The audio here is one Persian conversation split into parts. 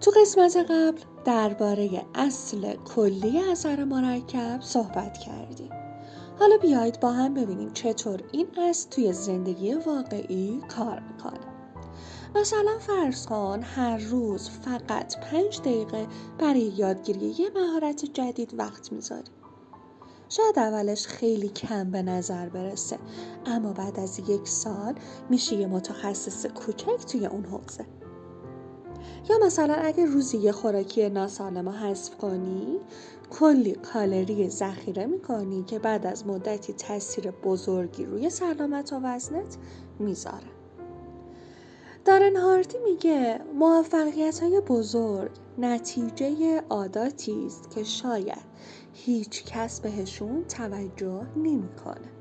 تو قسمت قبل درباره اصل کلی اثر مرکب صحبت کردیم. حالا بیایید با هم ببینیم چطور این اصل توی زندگی واقعی کار میکنه. مثلا فرض کن هر روز فقط 5 دقیقه برای یادگیری یه مهارت جدید وقت میذاری. شاید اولش خیلی کم به نظر برسه، اما بعد از 1 سال میشه یه متخصص کوچک توی اون حوزه. یا مثلا اگه روزی یه خوراکی ناسالم رو حذف کنی، کلی کالری ذخیره میکنی که بعد از مدتی تاثیر بزرگی روی سلامت و وزنت میذاره. دارن هاردی میگه موفقیت‌های بزرگ نتیجه عاداتی است که شاید هیچ کس بهشون توجه نمیکنه.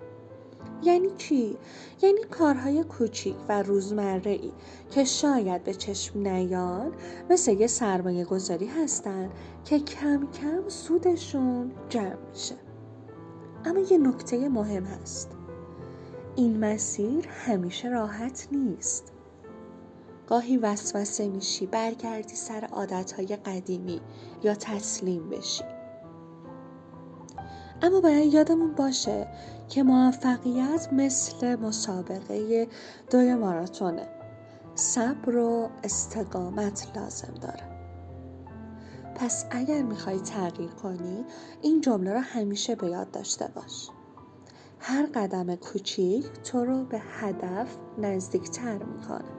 یعنی چی؟ یعنی کارهای کوچیک و روزمره‌ای که شاید به چشم نیان مثل یه سرمایه گذاری هستن که کم کم سودشون جمع میشه. اما یه نکته مهم هست. این مسیر همیشه راحت نیست. گاهی وسوسه میشی برگردی سر عادتهای قدیمی یا تسلیم بشی. اما باید یادمون باشه که موفقیت مثل مسابقه 2 ماراتونه. صبر و استقامت لازم داره. پس اگر میخوای تغییر کنی، این جمله رو همیشه به یاد داشته باش. هر قدم کوچیک تو رو به هدف نزدیکتر میکنه.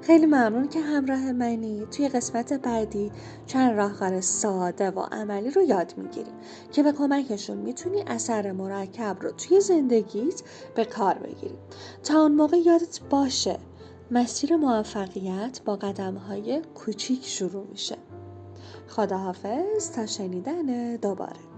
خیلی ممنون که همراه منی. توی قسمت بعدی چند راهکار ساده و عملی رو یاد میگیریم که به کمکشون میتونی اثر مرکب رو توی زندگیت به کار بگیری. تا اون موقع یادت باشه مسیر موفقیت با قدم‌های کوچیک شروع میشه. خداحافظ تا شنیدن دوباره.